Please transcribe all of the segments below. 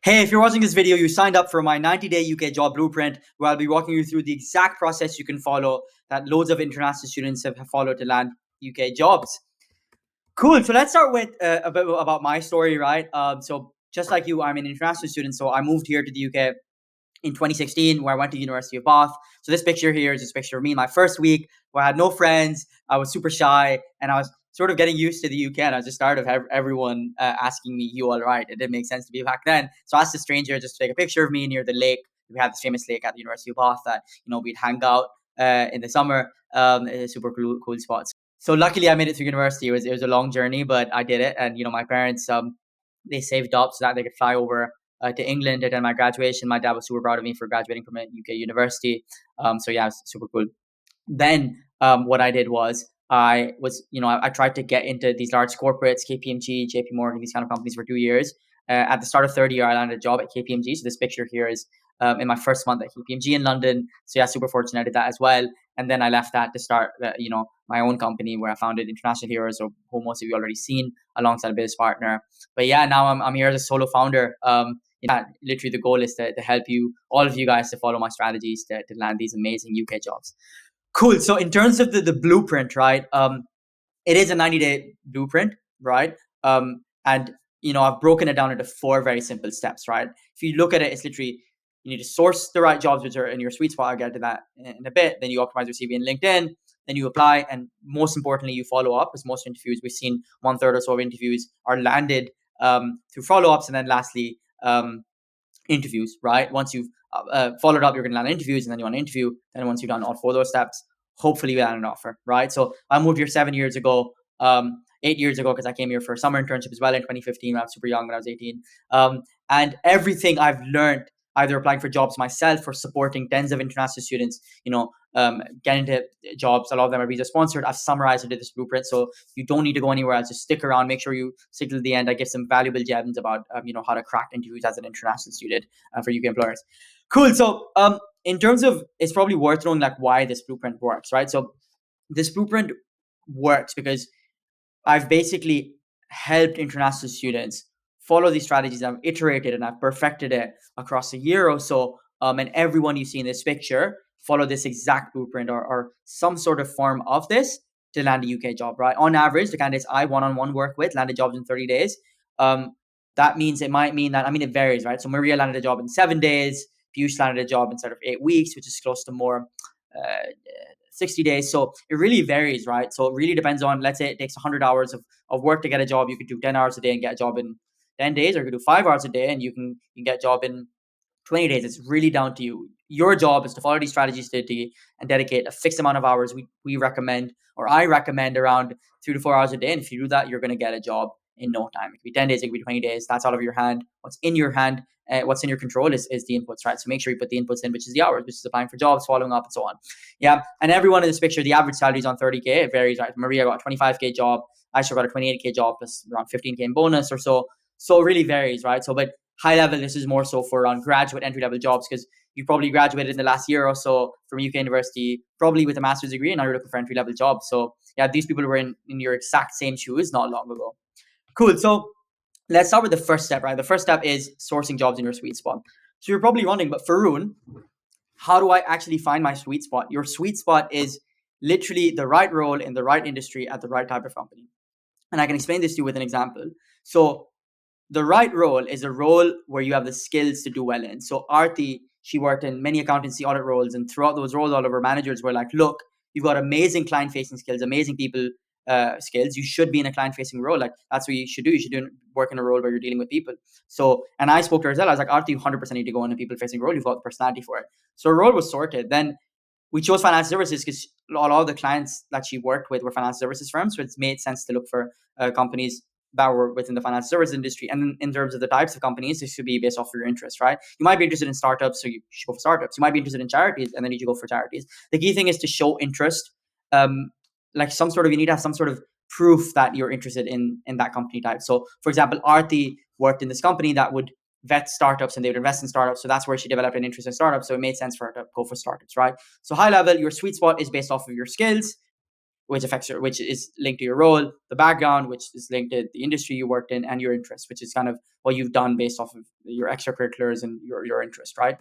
Hey, if you're watching this video, you signed up for my 90-day UK job blueprint, where I'll be walking you through the exact process you can follow that loads of international students have followed to land UK jobs. Cool. So let's start with a bit about my story, right? So just like you, I'm an international student. So I moved here to the UK in 2016, where I went to University of Bath. So this picture here is this picture of me in my first week, where I had no friends. I was super shy, and I was sort of getting used to the UK. And I was just tired of everyone asking me, "You all right?" It didn't make sense to me back then. So I asked a stranger just to take a picture of me near the lake. We had this famous lake at the University of Bath that we'd hang out in the summer. It's a super cool spot. So luckily, I made it through university. It was a long journey, but I did it. And my parents they saved up so that they could fly over to England to attend my graduation. My dad was super proud of me for graduating from a UK university. So yeah, it's super cool. Then what I did was I tried to get into these large corporates, KPMG, JP Morgan, these kind of companies for 2 years. At the start of third year, I landed a job at KPMG. So this picture here is in my first month at KPMG in London. So yeah, super fortunate I did that as well. And then I left that to start, my own company where I founded International Heroes, or who most of you already seen, alongside a business partner. But yeah, now I'm here as a solo founder. Yeah, literally the goal is to help you, all of you guys, to follow my strategies to land these amazing UK jobs. Cool. So in terms of the blueprint, right? It is a 90-day blueprint, right? And I've broken it down into four very simple steps, right? If you look at it, it's literally you need to source the right jobs which are in your sweet spot. I'll get to that in a bit. Then you optimize your CV in LinkedIn. Then you apply, and most importantly, you follow up. Because most interviews we've seen, 1/3 or so of interviews are landed through follow ups, and then lastly, interviews, right? Once you've followed up, you're going to land interviews, and then you want to interview. Then once you've done all four of those steps, hopefully you land an offer, right? So I moved here 7 years ago, 8 years ago, because I came here for a summer internship as well in 2015 when I was super young, when I was 18. And everything I've learned, either applying for jobs myself or supporting tens of international students, getting into jobs, a lot of them are visa sponsored. I've summarized into this blueprint, so you don't need to go anywhere else. Just stick around. Make sure you stick till the end. I give some valuable gems about how to crack interviews as an international student for UK employers. Cool. So in terms of, it's probably worth knowing like why this blueprint works, right? So this blueprint works because I've basically helped international students follow these strategies. I've iterated and I've perfected it across a year or so. And everyone you see in this picture follow this exact blueprint or some sort of form of this to land a UK job, right? On average, the candidates I one-on-one work with landed jobs in 30 days. That means it might mean that, it varies, right? So Maria landed a job in 7 days. Piyush landed a job instead of 8 weeks, which is close to more 60 days. So it really varies, right? So it really depends on, let's say it takes 100 hours of work to get a job. You could do 10 hours a day and get a job in 10 days, or you could do 5 hours a day and you can get a job in 20 days. It's really down to you. Your job is to follow these strategies to and dedicate a fixed amount of hours. We recommend, or I recommend, around 3 to 4 hours a day. And if you do that, you're going to get a job in no time. It could be 10 days, it could be 20 days. That's out of your hand. What's in your hand, what's in your control is the inputs, right? So make sure you put the inputs in, which is the hours, which is applying for jobs, following up, and so on. Yeah. And everyone in this picture, the average salary is on 30K. It varies, right? Maria got a 25K job. Aisha got a 28K job plus around 15K in bonus or so. So it really varies, right? So, but high level, this is more so for around graduate entry level jobs, because you probably graduated in the last year or so from UK university, probably with a master's degree, and now you're looking for entry level jobs. So yeah, these people were in your exact same shoes not long ago. Cool. So let's start with the first step, right? The first step is sourcing jobs in your sweet spot. So you're probably wondering, but Farhoon, how do I actually find my sweet spot? Your sweet spot is literally the right role in the right industry at the right type of company. And I can explain this to you with an example. So the right role is a role where you have the skills to do well in. So Arti, she worked in many accountancy audit roles, and throughout those roles, all of her managers were like, look, you've got amazing client-facing skills, amazing people skills. You should be in a client-facing role. Like, that's what you should do. You should work in a role where you're dealing with people. So, and I spoke to her as well. I was like, Arti, you 100% need to go in a people-facing role. You've got the personality for it. So her role was sorted. Then we chose financial services because a lot of the clients that she worked with were financial services firms. So it's made sense to look for companies that were within the financial services industry. And in terms of the types of companies, this should be based off of your interest, right? You might be interested in startups, so you should go for startups. You might be interested in charities, and then you should go for charities. The key thing is to show interest, like you need to have some sort of proof that you're interested in that company type. So, for example, Arti worked in this company that would vet startups and they would invest in startups. So that's where she developed an interest in startups. So it made sense for her to go for startups, right? So high level, your sweet spot is based off of your skills. which is linked to your role, the background, which is linked to the industry you worked in, and your interest, which is kind of what you've done based off of your extracurriculars and your interest, right?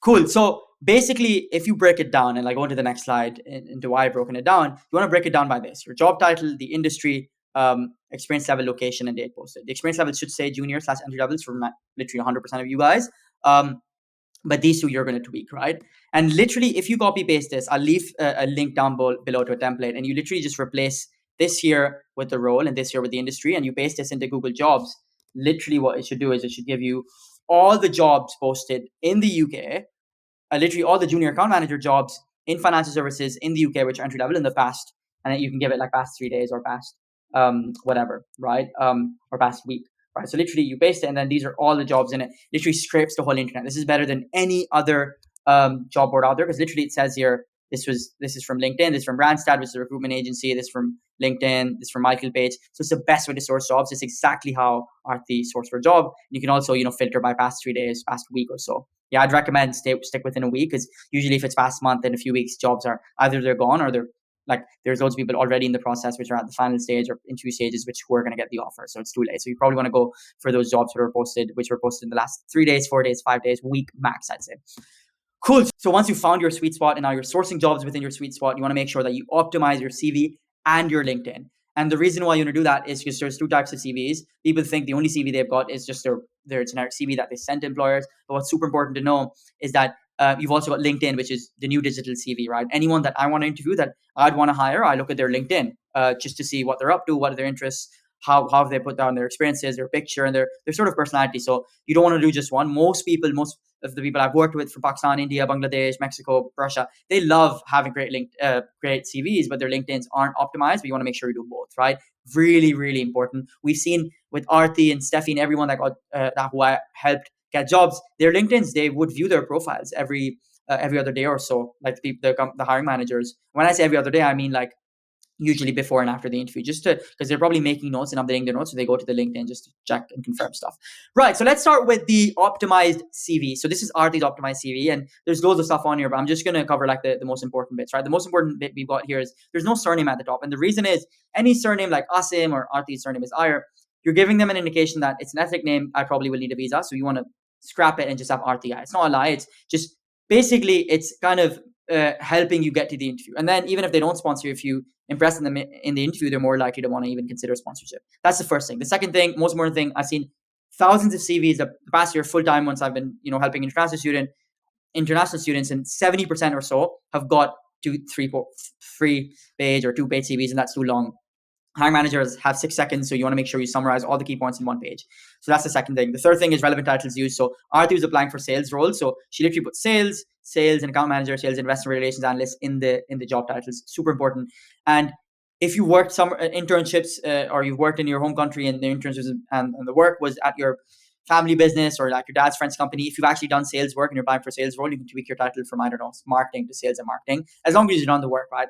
Cool. So basically, if you break it down and like go into the next slide into why I've broken it down, you want to break it down by this: your job title, the industry, experience level, location, and date posted. The experience level should say junior slash entry levels for literally 100% of you guys. But these two you're going to tweak, right? And literally, if you copy paste this, I'll leave a link down below to a template, and you literally just replace this here with the role and this here with the industry, and you paste this into Google Jobs. Literally, what it should do is it should give you all the jobs posted in the UK, literally all the junior account manager jobs in financial services in the UK, which are entry level in the past, and then you can give it like past 3 days or past whatever, right? Or past week, right? So literally you paste it, and then these are all the jobs in it. Literally scrapes the whole internet. This is better than any other job board out there, because literally it says here this is from LinkedIn, this is from Randstad, which is a recruitment agency, this is from LinkedIn, this is from Michael Page. So it's the best way to source jobs. It's exactly how Aarti source for a job. You can also filter by past 3 days, past week or so. Yeah, I'd recommend stick within a week, because usually if it's past month and a few weeks, jobs are either they're gone or they're like there's loads of people already in the process which are at the final stage or interview stages who are going to get the offer. So it's too late. So you probably want to go for those jobs which were posted in the last 3 days, 4 days, 5 days, week max, I'd say. Cool. So once you found your sweet spot and now you're sourcing jobs within your sweet spot, you want to make sure that you optimize your CV and your LinkedIn. And the reason why you want to do that is because there's two types of CVs. People think the only CV they've got is just their generic CV that they send to employers. But what's super important to know is that you've also got LinkedIn, which is the new digital CV, right? Anyone that I want to interview, that I'd want to hire, I look at their LinkedIn just to see what they're up to, what are their interests, how have they put down their experiences, their picture, and their sort of personality. So you don't want to do just one. Most of the people I've worked with from Pakistan, India, Bangladesh, Mexico, Russia, they love having great CVs, but their LinkedIns aren't optimized. But you want to make sure you do both, right? Really, really important. We've seen with Aarti and Steffi and everyone that got who I helped get jobs, their LinkedIns, they would view their profiles every other day or so, like the hiring managers. When I say every other day, I mean like usually before and after the interview, just to because they're probably making notes and updating their notes, so they go to the LinkedIn just to check and confirm stuff. Right. So let's start with the optimized CV. So this is Aarti's optimized CV, and there's loads of stuff on here, but I'm just going to cover like the most important bits. Right. The most important bit we've got here is there's no surname at the top, and the reason is any surname like Asim or Aarti's surname is Iyer, you're giving them an indication that it's an ethnic name. I probably will need a visa, so you want to scrap it and just have Aarti. It's not a lie. It's just basically it's kind of helping you get to the interview. And then even if they don't sponsor you, if you impress them in the interview, they're more likely to want to even consider sponsorship. That's the first thing. The second thing, most important thing, I've seen thousands of CVs the past year full time once I've been helping international students, and 70% or so have got 3 page or 2 page CVs, and that's too long. Hiring managers have 6 seconds, so you want to make sure you summarize all the key points in one page. So that's the second thing. The third thing is relevant titles used. So Aarti was applying for sales roles, so she literally put sales and account manager, sales investor relations analyst in the job titles. Super important. And if you worked some internships or you've worked in your home country and the internships and the work was at your family business or like your dad's friend's company, if you've actually done sales work and you're applying for sales role, you can tweak your title from, I don't know, marketing to sales and marketing, as long as you've done the work, right?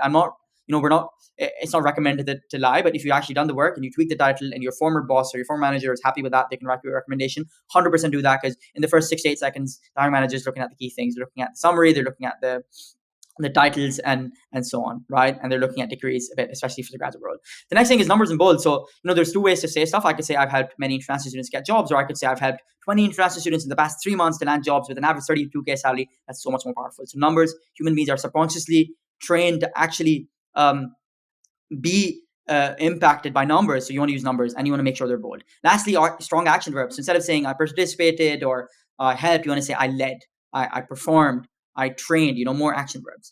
It's not recommended to lie, but if you actually done the work and you tweak the title and your former boss or your former manager is happy with that, they can write you a recommendation. 100% do that, because in the first 6 to 8 seconds, the hiring manager is looking at the key things. They're looking at the summary, they're looking at the titles and so on, right? And they're looking at degrees a bit, especially for the graduate role. The next thing is numbers in bold. So, there's 2 ways to say stuff. I could say I've helped many international students get jobs, or I could say I've helped 20 international students in the past 3 months to land jobs with an average 32K salary. That's so much more powerful. So numbers, human beings are subconsciously trained to actually be impacted by numbers. So you want to use numbers and you want to make sure they're bold. Lastly, strong action verbs. So instead of saying I participated or I helped, you want to say I led, I performed, I trained, more action verbs.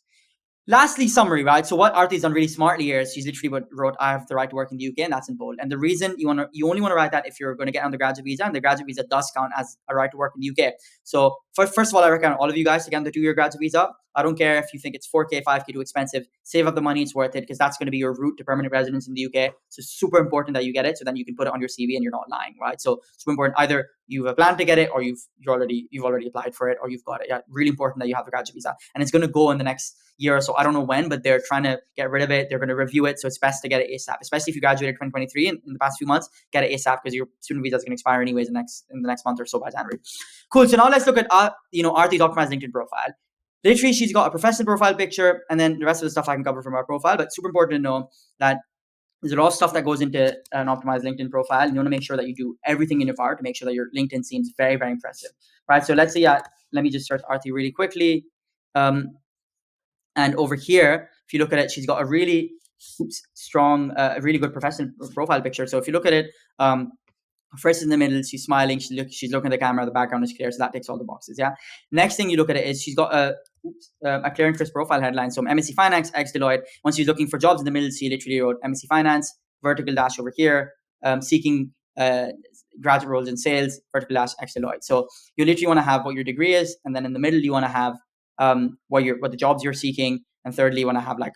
Lastly, summary, right? So what Aarti's done really smartly here is she's literally wrote, I have the right to work in the UK, and that's in bold. And the reason you only want to write that if you're going to get on the graduate visa, and the graduate visa does count as a right to work in the UK. So first of all, I recommend all of you guys to get on the 2-year graduate visa. I don't care if you think it's 4K, 5K too expensive. Save up the money, it's worth it, because that's going to be your route to permanent residence in the UK. So it's super important that you get it, so then you can put it on your CV and you're not lying, right? So super important. Either you have a plan to get it, or you've already applied for it, or you've got it. Yeah, really important that you have the graduate visa, and it's going to go in the next year or so. I don't know when, but they're trying to get rid of it. They're going to review it, so it's best to get it ASAP. Especially if you graduated 2023 in the past few months, get it ASAP, because your student visa is going to expire anyways in the next month or so by January. Cool. So now let's look at Aarti's optimized LinkedIn profile. literally, she's got a professional profile picture, and then the rest of the stuff I can cover from our profile. But super important to know that there's a lot of stuff that goes into an optimized LinkedIn profile. And you want to make sure that you do everything in your power to make sure that your LinkedIn seems very, very impressive, right? So let's say, let me just search Arti really quickly. And over here, if you look at it, she's got a really strong, a really good professional profile picture. So if you look at it, first in the middle, she's smiling. She's looking at the camera. The background is clear, so that ticks all the boxes. Yeah. Next thing you look at it is she's got a clear and crisp profile headline. So MSc Finance, ex Deloitte. Once she's looking for jobs in the middle, she literally wrote MSc Finance, vertical dash over here, seeking graduate roles in sales, vertical dash ex Deloitte. So you literally want to have what your degree is, and then in the middle you want to have what the jobs you're seeking, and thirdly you want to have like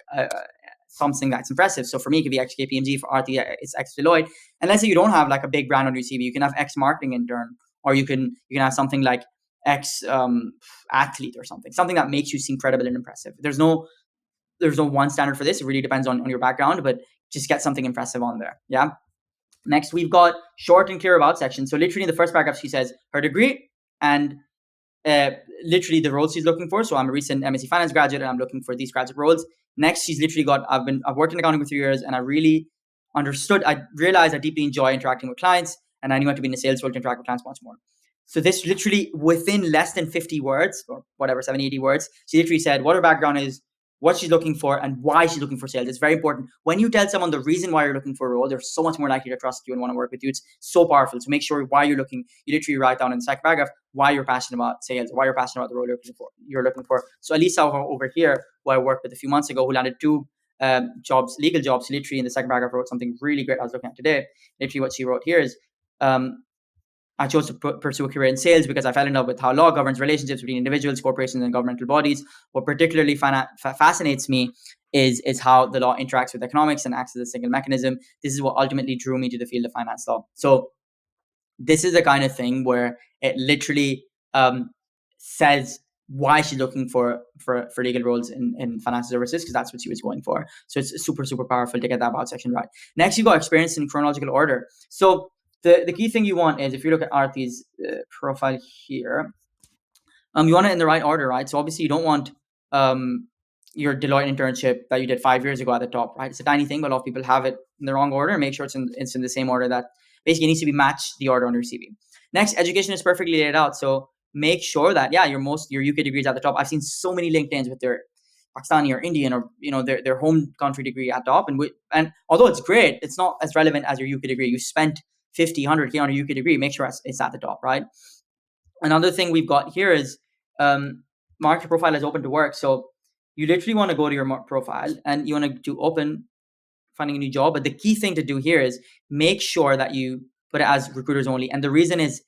something that's impressive. So for me, it could be ex KPMG. For Arti, it's ex Deloitte. And let's say you don't have like a big brand on your CV, you can have ex marketing intern, or you can have something like ex athlete or something that makes you seem credible and impressive. There's no one standard for this. It really depends on your background, but just get something impressive on there. Yeah. Next, we've got short and clear about section. So literally in the first paragraph, she says her degree and literally the roles she's looking for. So I'm a recent MSc Finance graduate and I'm looking for these graduate roles. Next, she's literally got, I've worked in accounting for 3 years and I realized I deeply enjoy interacting with clients, and I knew I had to be in a sales role to interact with clients much more. So this literally within less than 50 words or whatever, 70, 80 words, she literally said what her background is, what she's looking for, and why she's looking for sales. It's very important. When you tell someone the reason why you're looking for a role, they're so much more likely to trust you and want to work with you. It's so powerful. So make sure why you're looking, you literally write down in the second paragraph why you're passionate about sales, why you're passionate about the role you're looking for. So Elisa over here, who I worked with a few months ago, who landed 2 jobs, legal jobs, literally in the second paragraph wrote something really great I was looking at today. Literally what she wrote here is, I chose to pursue a career in sales because I fell in love with how law governs relationships between individuals, corporations, and governmental bodies. What particularly fascinates me is how the law interacts with economics and acts as a single mechanism. This is what ultimately drew me to the field of finance law. So this is the kind of thing where it literally says why she's looking for legal roles in financial services, because that's what she was going for. So it's super, super powerful to get that about section right. Next, you got experience in chronological order. So the key thing you want is, if you look at Arti's profile here, you want it in the right order, right? So obviously you don't want your Deloitte internship that you did 5 years ago at the top, right? It's a tiny thing, but a lot of people have it in the wrong order. Make sure it's in the same order. That basically needs to be matched the order on your CV. Next, education is perfectly laid out. So make sure that your UK degrees at the top. I've seen so many LinkedIn's with their Pakistani or Indian or their home country degree at top, and although it's great, it's not as relevant as your UK degree. You spent 50, 100K on a UK degree. Make sure it's at the top, right? Another thing we've got here is mark your profile as open to work. So you literally want to go to your profile and you want to do open, finding a new job. But the key thing to do here is make sure that you put it as recruiters only. And the reason is,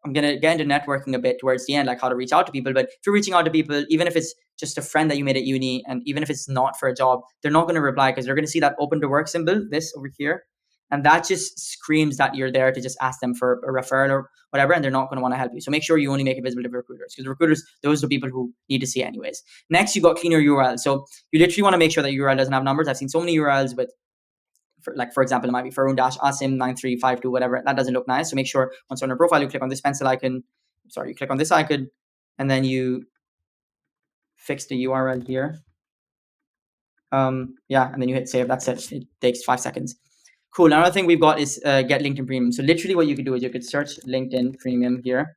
I'm going to get into networking a bit towards the end, like how to reach out to people. But if you're reaching out to people, even if it's just a friend that you made at uni, and even if it's not for a job, they're not going to reply because they're going to see that open to work symbol, this over here. And that just screams that you're there to just ask them for a referral or whatever, and they're not going to want to help you. So make sure you only make it visible to recruiters, because recruiters, those are the people who need to see anyways. Next, you got cleaner URL. So you literally want to make sure that URL doesn't have numbers. I've seen so many URLs with, for example, it might be Farhoon Asim 9352, whatever. That doesn't look nice. So make sure once on your profile, you click on this pencil icon. You click on this icon, and then you fix the URL here. And then you hit save. That's it. It takes 5 seconds. Cool. Another thing we've got is get LinkedIn Premium. So literally what you could do is you could search LinkedIn Premium here.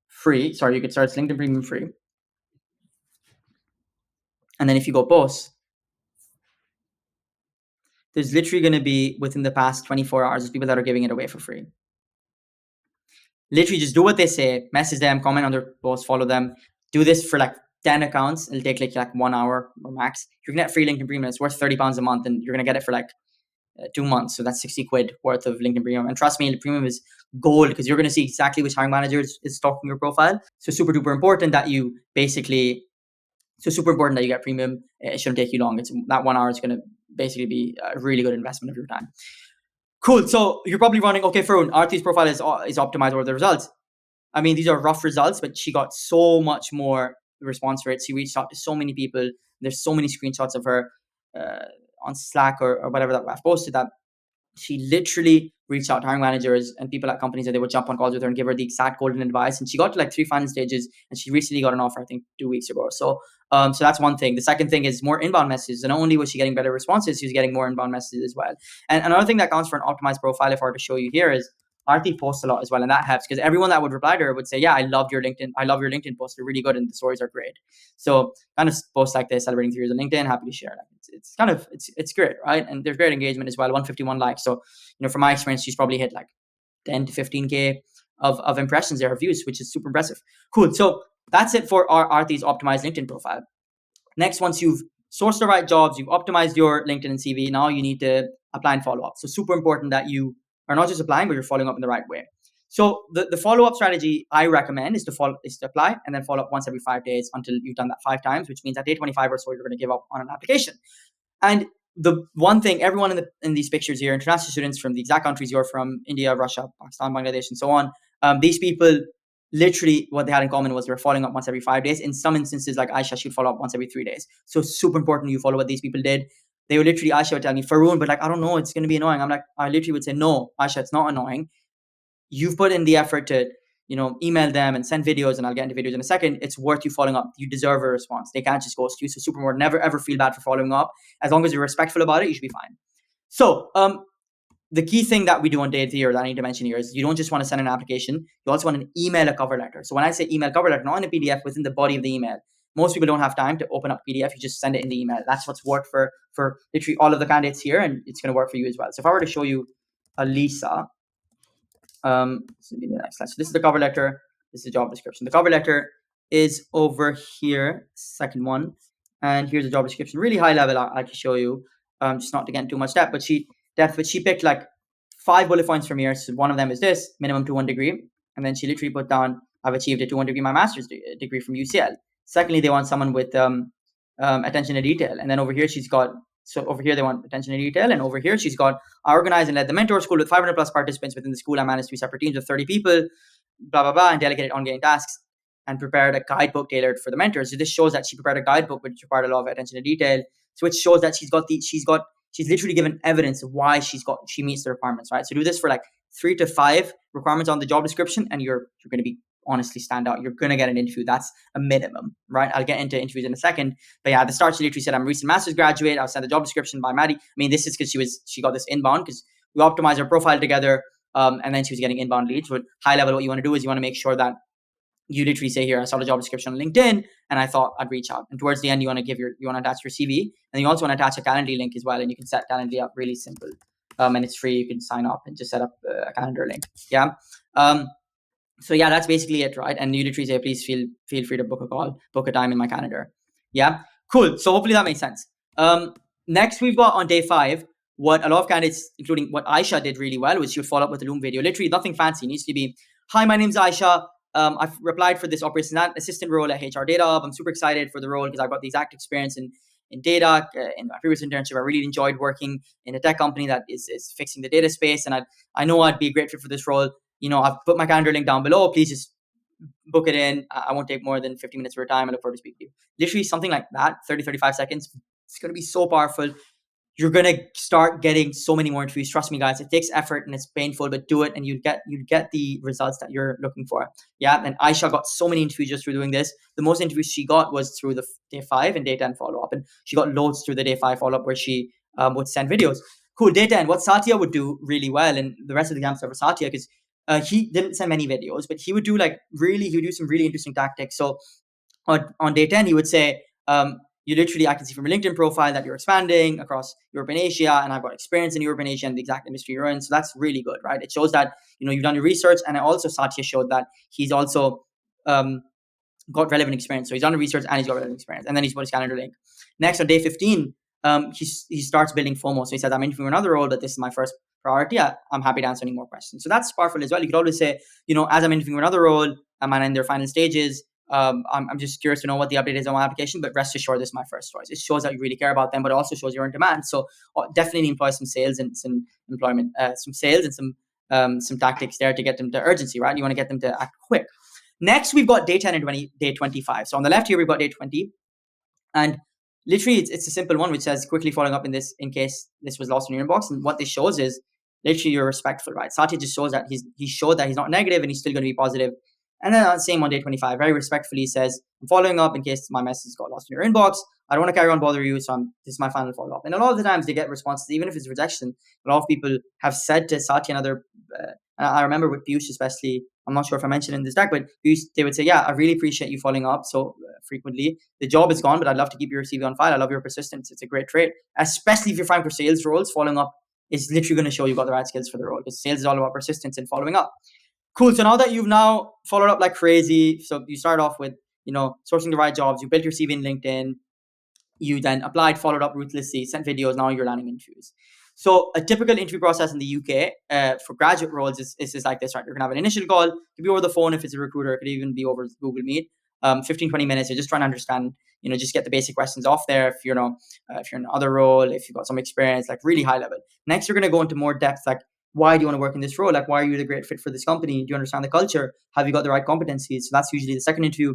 Free. Sorry, you could search LinkedIn Premium free. And then if you go posts, there's literally going to be, within the past 24 hours, there's people that are giving it away for free. Literally just do what they say, message them, comment on their posts, follow them. Do this for like 10 accounts. It'll take like 1 hour or max. You're going to get free LinkedIn Premium. It's worth £30 a month, and you're going to get it for like 2 months. So that's 60 quid worth of LinkedIn Premium. And trust me, the Premium is gold, because you're going to see exactly which hiring manager is stalking your profile. So super duper important that you get Premium. It shouldn't take you long. It's that 1 hour is going to basically be a really good investment of your time. Cool. So you're probably running, okay, Farhoon, Arti's profile is optimized over the results. I mean, these are rough results, but she got so much more response rates. She reached out to so many people. There's so many screenshots of her on Slack or whatever that I've posted that She literally reached out to hiring managers and people at companies that they would jump on calls with her and give her the exact golden advice. And she got to like 3 final stages, and she recently got an offer, I think 2 weeks ago. So that's one thing. The second thing is more inbound messages. And not only was she getting better responses, she was getting more inbound messages as well. And another thing that counts for an optimized profile, if I were to show you here, is Arti posts a lot as well, and that helps because everyone that would reply to her would say, "Yeah, I loved your LinkedIn. I love your LinkedIn posts. They're really good, and the stories are great." So kind of posts like this, celebrating 3 years on LinkedIn, happy to share. Like it's kind of it's great, right? And there's great engagement as well. 151 likes. So from my experience, she's probably hit like 10 to 15K of impressions there, of views, which is super impressive. Cool. So that's it for our Arti's optimized LinkedIn profile. Next, once you've sourced the right jobs, you've optimized your LinkedIn and CV, now you need to apply and follow up. So super important that you are not just applying, but you're following up in the right way. So the follow-up strategy I recommend is to apply and then follow up once every 5 days until you've done that 5 times, which means at day 25 or so, you're going to give up on an application. And the one thing, everyone in these pictures here, international students from the exact countries you're from, India, Russia, Pakistan, Bangladesh, and so on, these people, literally what they had in common was they were following up once every 5 days. In some instances, like Aisha, she'd follow up once every 3 days. So super important you follow what these people did. They would literally, Aisha would tell me, Farhoon, but like, I don't know, it's going to be annoying. I'm like, I literally would say, no, Aisha, it's not annoying. You've put in the effort to email them and send videos, and I'll get into videos in a second. It's worth you following up. You deserve a response. They can't just ghost you. So super important. Never ever feel bad for following up. As long as you're respectful about it, you should be fine. So the key thing that we do on day 3, or that I need to mention here, is you don't just want to send an application. You also want to email a cover letter. So when I say email cover letter, not in a PDF, within the body of the email. Most people don't have time to open up PDF. You just send it in the email. That's what's worked for literally all of the candidates here, and it's going to work for you as well. So if I were to show you Alisa, this will be the next slide. So this is the cover letter. This is the job description. The cover letter is over here, second one, and here's the job description. Really high level. I can show you, just not to get into too much depth. But she picked like 5 bullet points from here. So one of them is this: minimum 2-1 degree, and then she literally put down, "I've achieved a 2-1 degree, my master's degree from UCL." Secondly, they want someone with attention to detail, and then over here she's got. So over here they want attention to detail, and over here she's got, "I organized and led the mentor school with 500 plus participants within the school. I managed 3 separate teams of 30 people, blah blah blah, and delegated ongoing tasks and prepared a guidebook tailored for the mentors." So this shows that she prepared a guidebook which required a lot of attention to detail. So it shows that she's literally given evidence of why she meets the requirements, right? So do this for like 3 to 5 requirements on the job description, and you're going to be honestly stand out. You're going to get an interview. That's a minimum, right? I'll get into interviews in a second. But yeah, at the start, she literally said, "I'm a recent master's graduate. I'll send the job description by Maddie." I mean, this is because she got this inbound because we optimized her profile together. And then she was getting inbound leads. But high level, what you want to do is you want to make sure that you literally say, "Here, I saw the job description on LinkedIn and I thought I'd reach out." And towards the end, you want to attach your CV, and you also want to attach a Calendly link as well. And you can set Calendly up really simple. And it's free. You can sign up and just set up a calendar link. Yeah. So yeah, that's basically it, right? And you literally say, "Please feel free to book a call, book a time in my calendar." Yeah, cool. So hopefully that makes sense. Next, we've got on day 5, what a lot of candidates, including what Aisha did really well, was she would follow up with a Loom video. Literally nothing fancy. It needs to be, "Hi, my name's Aisha. I've replied for this operations assistant role at HR Data Hub. I'm super excited for the role because I've got the exact experience in data. In my previous internship, I really enjoyed working in a tech company that is fixing the data space, and I know I'd be a great fit for this role. I've put my calendar link down below. Please just book it in. I won't take more than 50 minutes of your time. I look forward to speaking to you." Literally something like that, 30, 35 seconds. It's going to be so powerful. You're going to start getting so many more interviews. Trust me, guys. It takes effort and it's painful, but do it and you'll get the results that you're looking for. Yeah. And Aisha got so many interviews just through doing this. The most interviews she got was through the day 5 and day 10 follow-up. And she got loads through the day 5 follow-up where she would send videos. Cool. Day 10, what Satya would do really well, and the rest of the camp for Satya, because he didn't send many videos, but he would do some really interesting tactics. So on day 10, he would say, "You literally, I can see from your LinkedIn profile that you're expanding across Europe and Asia, and I've got experience in Europe and Asia and the exact industry you're in." So that's really good, right? It shows that, you've done your research. And also Satya showed that he's also got relevant experience. So he's done the research and he's got relevant experience. And then he's put his calendar link. Next, on day 15, he starts building FOMO. So he says, "I'm interviewing another role, but this is my first priority. I'm happy to answer any more questions." So that's powerful as well. You could always say, "As I'm interviewing another role, I'm in their final stages. I'm just curious to know what the update is on my application, but rest assured, this is my first choice." It shows that you really care about them, but it also shows you're in demand. So definitely employ some sales and some employment, some sales and some tactics there to get them to urgency, right? You want to get them to act quick. Next, we've got day 10 and day 25. So on the left here, we've got day 20. And literally, it's a simple one, which says, "Quickly following up in case this was lost in your inbox." And what this shows is literally you're respectful, right? Satya just shows that he showed that he's not negative and he's still going to be positive. And then same on day 25, very respectfully says, I'm following up in case my message got lost in your inbox. I don't want to carry on bother you, so this is my final follow up. And a lot of the times they get responses, even if it's rejection. A lot of people have said to Satya and other, and I remember with Piyush especially, I'm not sure if I mentioned in this deck, but they would say, yeah, I really appreciate you following up so frequently. The job is gone, but I'd love to keep your CV on file. I love your persistence. It's a great trait, especially if you're fine for sales roles. Following up is literally going to show you got the right skills for the role, because sales is all about persistence and following up. Cool. So now that you've now followed up like crazy, so you start off with, sourcing the right jobs, you built your CV in LinkedIn, you then applied, followed up ruthlessly, sent videos, now you're landing interviews. So a typical interview process in the UK for graduate roles is like this, right? You're going to have an initial call. It could be over the phone if it's a recruiter. It could even be over Google Meet. 15, 20 minutes. You're just trying to understand, just get the basic questions off there. If you're in another role, if you've got some experience, like really high level. Next, you're going to go into more depth, like why do you want to work in this role? Like, why are you the great fit for this company? Do you understand the culture? Have you got the right competencies? So that's usually the second interview.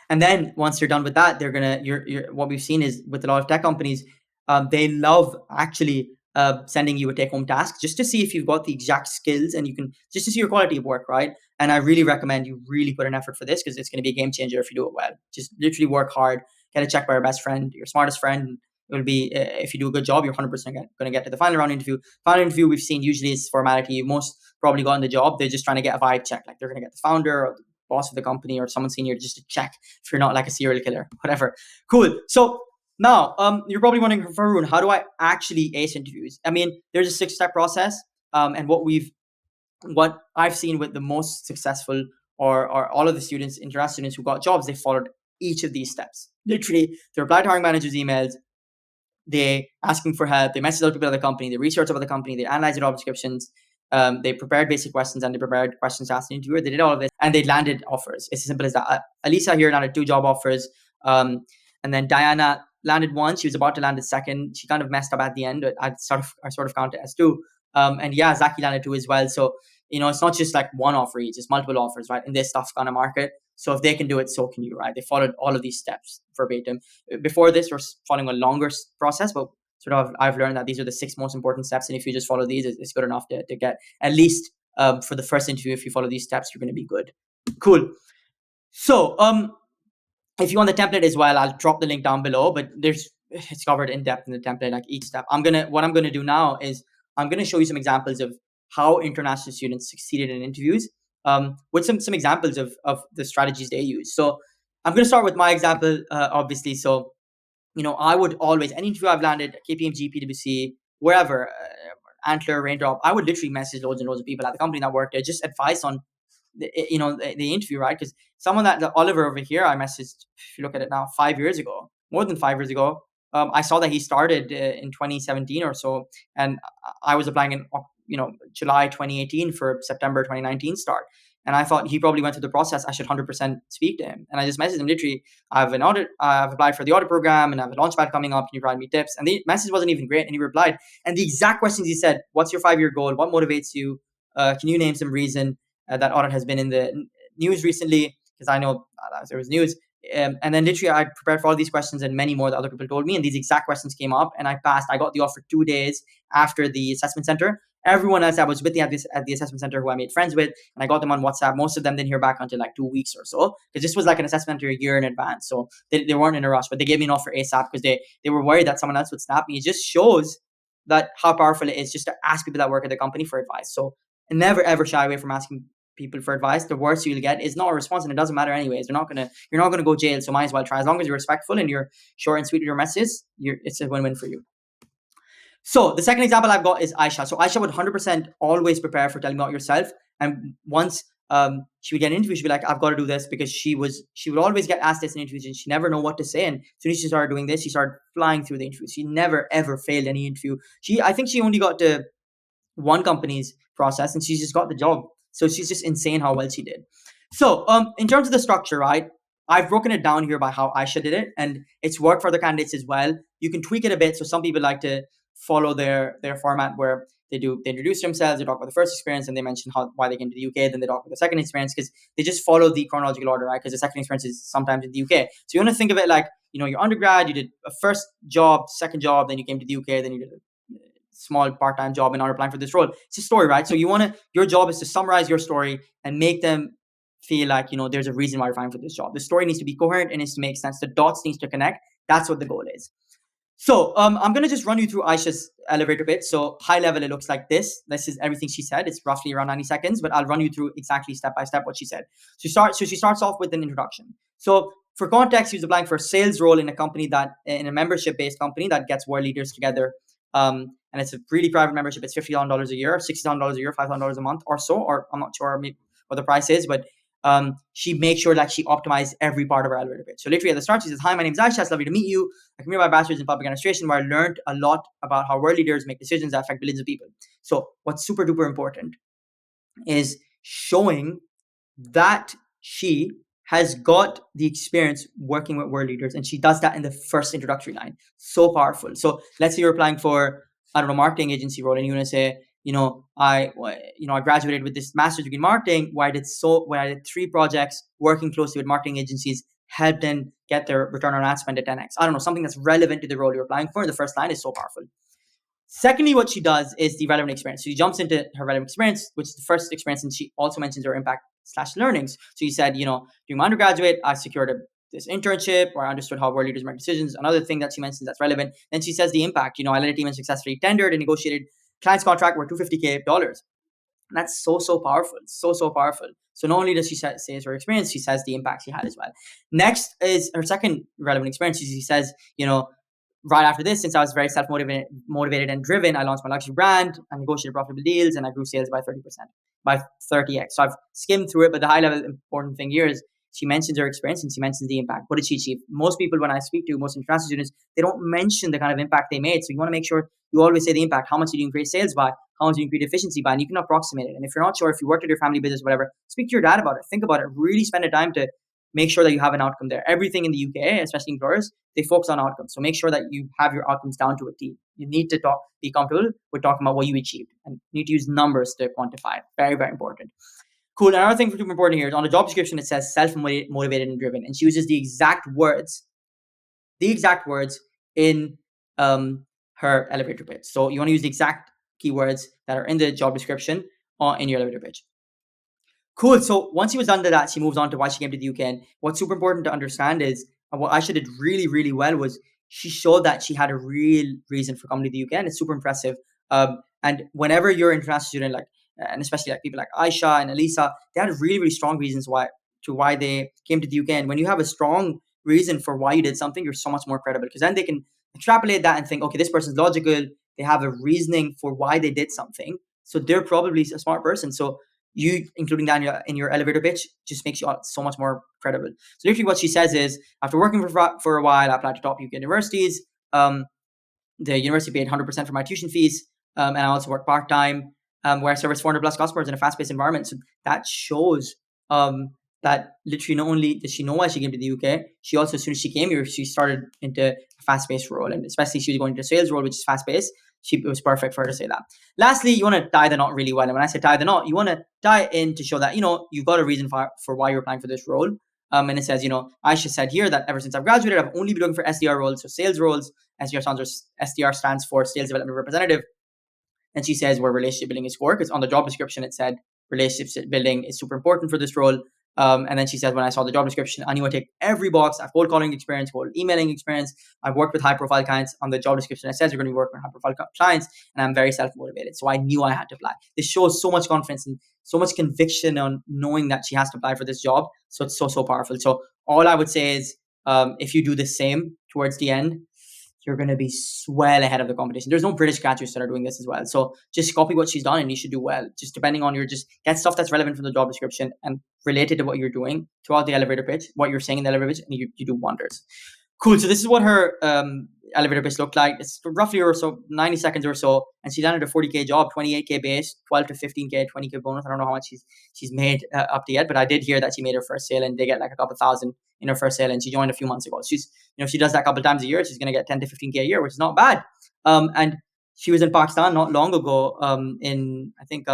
And then once you're done with that, they're gonna you're what we've seen is with a lot of tech companies, they love actually sending you a take-home task just to see if you've got the exact skills and you can just to see your quality of work, right? And I really recommend you really put an effort for this because it's going to be a game changer if you do it well. Just literally work hard, get a check by your best friend, your smartest friend. It will be if you do a good job, you're 100% going to get to the final round interview. Final interview we've seen usually is formality. Most probably gotten the job. They're just trying to get a vibe check, like they're going to get the founder or the boss of the company or someone senior just to check if you're not like a serial killer, whatever. Cool. So now, you're probably wondering, Farhoon, how do I actually ace interviews? I mean, there's a 6-step process, and what I've seen with the most successful or all of the students, international students who got jobs, they followed each of these steps. Literally, they replied to hiring managers' emails, they asking for help, they message other people at the company, they research about the company, they analyze the job descriptions, they prepared basic questions and they prepared questions to ask the interviewer. They did all of this and they landed offers. It's as simple as that. Alisa here landed 2 job offers. And then Diana landed one. She was about to land a second. She kind of messed up at the end. But I sort of count it as 2. And yeah, Zaki landed 2 as well. So, it's not just like one offer each, it's multiple offers, right? In this tough kind of market. So if they can do it, so can you, right? They followed all of these steps verbatim. Before this, we're following a longer process, but sort of I've learned that these are the 6 most important steps. And if you just follow these, it's good enough to get at least for the first interview. If you follow these steps, you're going to be good. Cool. So if you want the template as well, I'll drop the link down below, but it's covered in depth in the template, like each step. What I'm going to do now is I'm going to show you some examples of how international students succeeded in interviews with some examples of the strategies they use. So I'm going to start with my example, obviously. So, I would always, any interview I've landed, KPMG, PwC, wherever, Antler, Raindrop, I would literally message loads and loads of people at the company that worked there, just advice on the interview, right? Because someone that Oliver over here, I messaged, if you look at it now, 5 years ago, more than 5 years ago. I saw that he started in 2017 or so, and I was applying in July 2018 for September 2019 start. And I thought he probably went through the process. I should 100% speak to him. And I just messaged him literally, I have an audit, I've applied for the audit program and I have a launchpad coming up. Can you provide me tips? And the message wasn't even great. And he replied, and the exact questions he said, what's your 5-year goal? What motivates you? Can you name some reason that audit has been in the news recently? Because I know there was news. And then literally I prepared for all these questions and many more that other people told me. And these exact questions came up and I passed. I got the offer 2 days after the assessment center. Everyone else I was with at the assessment center who I made friends with, and I got them on WhatsApp. Most of them didn't hear back until like 2 weeks or so, because this was like an assessment center a year in advance. So they weren't in a rush, but they gave me an offer ASAP because they were worried that someone else would snap me. It just shows that how powerful it is just to ask people that work at the company for advice. So never ever shy away from asking people for advice. The worst you'll get is not a response, and it doesn't matter anyways. You're not gonna go jail, so might as well try. As long as you're respectful and you're short and sweet with your messages, it's a win-win for you. So the second example I've got is Aisha. So Aisha would 100% always prepare for telling about yourself. And once she would get an interview, she'd be like, I've got to do this, because she would always get asked this in interviews and she never know what to say. And as soon as she started doing this, she started flying through the interviews. She never ever failed any interview. I think she only got to one company's process and she just got the job. So she's just insane how well she did. So in terms of the structure, right? I've broken it down here by how Aisha did it, and it's worked for other candidates as well. You can tweak it a bit. So some people like to follow their format where they introduce themselves, they talk about the first experience, and they mention why they came to the UK. Then they talk about the second experience, because they just follow the chronological order, right? Because the second experience is sometimes in the UK. So you want to think of it like, your undergrad, you did a first job, second job, then you came to the UK, then you did small part-time job and not applying for this role. It's a story, right? So your job is to summarize your story and make them feel like, there's a reason why you're applying for this job. The story needs to be coherent, and needs to make sense. The dots needs to connect. That's what the goal is. So I'm going to just run you through Aisha's elevator pitch. So high level, it looks like this. This is everything she said. It's roughly around 90 seconds, but I'll run you through exactly step by step what she said. So she starts off with an introduction. So for context, she was applying for a sales role in a company in a membership-based company that gets world leaders together. And it's a really private membership. It's $50,000 a year, $60,000 a year, $5,000 a month or so, or I'm not sure what the price is, but she makes sure that she optimized every part of her elevator pitch. So literally at the start, she says, "Hi, my name is Aisha. It's lovely to meet you. I come here my bachelor's in public administration, where I learned a lot about how world leaders make decisions that affect billions of people." So what's super duper important is showing that she has got the experience working with world leaders, and she does that in the first introductory line. So powerful. So let's say you're applying for, I don't know, marketing agency role, and you want to say, I graduated with this master's degree in marketing, where I did 3 projects working closely with marketing agencies, helped them get their return on ad spend at 10x. I don't know, something that's relevant to the role you're applying for. The first line is so powerful. Secondly, what she does is the relevant experience. So she jumps into her relevant experience, which is the first experience, and she also mentions her impact/learnings. So you said, during my undergraduate, I secured this internship where I understood how world leaders make decisions. Another thing that she mentions that's relevant. Then she says the impact. I led a team and successfully tendered and negotiated client's contract worth $250K. And that's so powerful. So powerful. So not only does she say her experience, she says the impact she had as well. Next is her second relevant experience. She says, right after this, since I was very motivated and driven, I launched my luxury brand, I negotiated profitable deals, and I grew sales by 30x. So I've skimmed through it, but the high level important thing here is she mentions her experience and she mentions the impact. What did she achieve? Most people, when I speak to most international students, they don't mention the kind of impact they made. So you want to make sure you always say the impact. How much did you increase sales by? How much did you increase efficiency by? And you can approximate it. And if you're not sure, if you worked at your family business, whatever, speak to your dad about it. Think about it. Really spend the time to make sure that you have an outcome there. Everything in the UK, especially employers, they focus on outcomes. So make sure that you have your outcomes down to a T. You need to be comfortable with talking about what you achieved, and you need to use numbers to quantify it. Very, very important. Cool. Another thing super important here is on the job description, it says self-motivated and driven, and she uses the exact words in her elevator pitch. So you want to use the exact keywords that are in the job description in your elevator pitch. Cool. So once she was done to that, she moves on to why she came to the UK. And what's super important to understand is, what Aisha did really, really well was she showed that she had a real reason for coming to the UK, and it's super impressive. And whenever you're an international student, and especially like people like Aisha and Elisa, they had really, really strong reasons why they came to the UK. And when you have a strong reason for why you did something, you're so much more credible, because then they can extrapolate that and think, okay, this person's logical. They have a reasoning for why they did something, so they're probably a smart person. So you including that in your elevator pitch just makes you so much more credible. So literally what she says is, after working for a while, I applied to top UK universities. The university paid 100% for my tuition fees, and I also work part-time, where I service 400 plus customers in a fast-paced environment. So that shows that literally not only did she know why she came to the UK, she also, as soon as she came here, she started into a fast-paced role, and especially she was going into a sales role, which is fast-paced. It was perfect for her to say that. Lastly, you want to tie the knot really well. And when I say tie the knot, you want to tie it in to show that, you've got a reason for why you're applying for this role. And it says, Aisha said here that ever since I've graduated, I've only been looking for SDR roles, so sales roles. SDR stands for Sales Development Representative. And she says where relationship building is core, because on the job description, it said relationship building is super important for this role. And then she said, when I saw the job description, I knew I take every box. I have cold calling experience, cold emailing experience. I've worked with high profile clients. On the job description, it says you're going to be working with high profile clients, and I'm very self motivated. So I knew I had to apply. This shows so much confidence and so much conviction on knowing that she has to apply for this job. So it's so powerful. So all I would say is, if you do the same towards the end, you're going to be well ahead of the competition. There's no British graduates that are doing this as well. So just copy what she's done and you should do well. Just depending on just get stuff that's relevant from the job description and related to what you're doing throughout the elevator pitch, what you're saying in the elevator pitch, and you do wonders. Cool. So this is what her elevator pitch looked like. It's roughly 90 seconds or so. And she landed a 40K job, 28K base, 12 to 15K, 20K bonus. I don't know how much she's made up to yet, but I did hear that she made her first sale and they get like a couple thousand in her first sale. And she joined a few months ago. She's, she does that a couple times a year. She's going to get 10 to 15K a year, which is not bad. And she was in Pakistan not long ago, in I think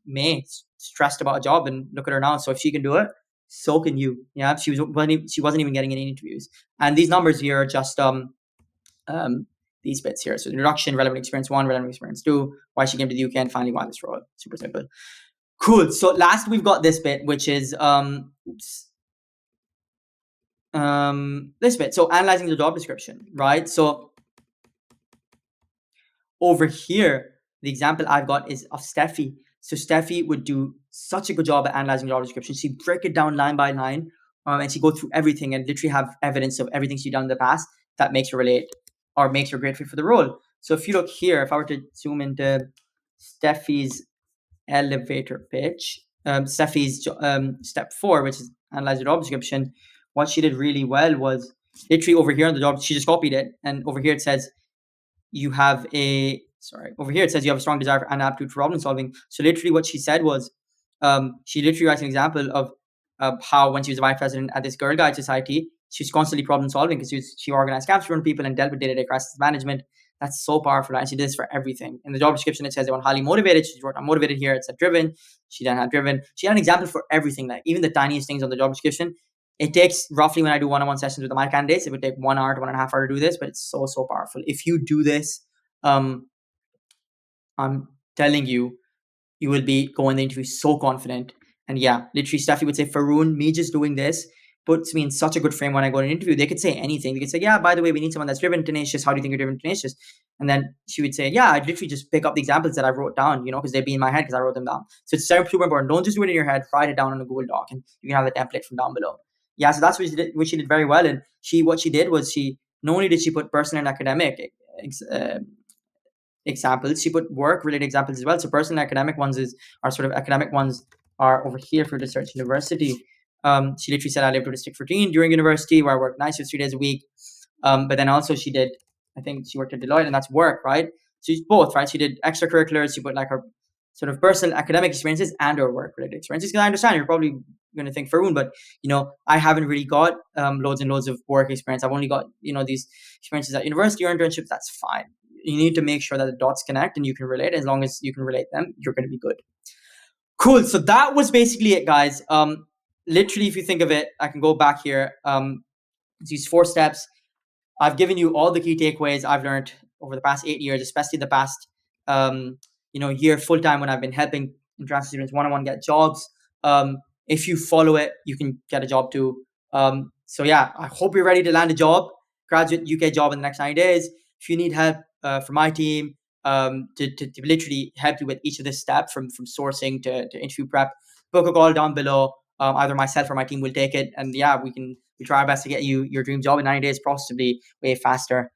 May, stressed about a job, and look at her now. So if she can do it, so can you. Yeah, she wasn't even getting any interviews. And these numbers here are just these bits here. So introduction, relevant experience one, relevant experience two, why she came to the UK, and finally why this role. Super simple. Cool. So last we've got this bit, which is this bit. So analyzing the job description, right? So over here, the example I've got is of Steffi. So Steffi would do such a good job at analyzing job description. She'd break it down line by line, and she'd go through everything and literally have evidence of everything she'd done in the past that makes her relate or makes her great fit for the role. So if you look here, if I were to zoom into Steffi's elevator pitch, Steffi's step 4, which is analyze the job description, what she did really well was literally over here on the job, she just copied it, and over here it says you have a over here it says you have a strong desire and aptitude for problem solving. So literally what she said was she literally writes an example of how when she was a vice president at this Girl Guide Society, she's constantly problem solving because she organized camps for people and dealt with day-to-day crisis management. That's so powerful, and she did this for everything. In the job description it says they want highly motivated. She wrote I'm motivated here. It said driven. She then had driven. She had an example for everything, like even the tiniest things on the job description. It takes roughly, when I do one-on-one sessions with my candidates, it would take 1 hour to 1.5 hours to do this, but it's so powerful. If you do this, I'm telling you, you will be going the interview so confident. And yeah, literally, Steffi would say, Farhoon, me just doing this puts me in such a good frame when I go to an interview. They could say anything. They could say, yeah, by the way, we need someone that's driven, tenacious. How do you think you're driven, tenacious? And then she would say, yeah, I'd literally just pick up the examples that I wrote down, because they'd be in my head because I wrote them down. So it's super important. Don't just do it in your head. Write it down on a Google Doc, and you can have the template from down below. Yeah, so that's what she did, very well. And what she did was not only did she put personal and academic examples, she put work related examples as well. So personal academic ones are sort of academic ones are over here for research university. She literally said I lived with a strict routine during university where I worked nights for 3 days a week. But then also I think she worked at Deloitte, and that's work, right? So she's both, right? She did extracurriculars. She put like her sort of personal academic experiences and her work related experiences. Because I understand you're probably going to think Farhoon, but I haven't really got loads and loads of work experience. I've only got these experiences at university or internships. That's fine. You need to make sure that the dots connect and you can relate. As long as you can relate them, you're going to be good. Cool. So that was basically it, guys. Literally, if you think of it, I can go back here. These 4 steps. I've given you all the key takeaways I've learned over the past 8 years, especially the past year full time when I've been helping international students one-on-one get jobs. If you follow it, you can get a job too. So yeah, I hope you're ready to land a job, graduate UK job in the next 90 days. If you need help from my team to literally help you with each of this step from sourcing to interview prep, book a call down below. Either myself or my team will take it, and yeah, we try our best to get you your dream job in 90 days, possibly way faster.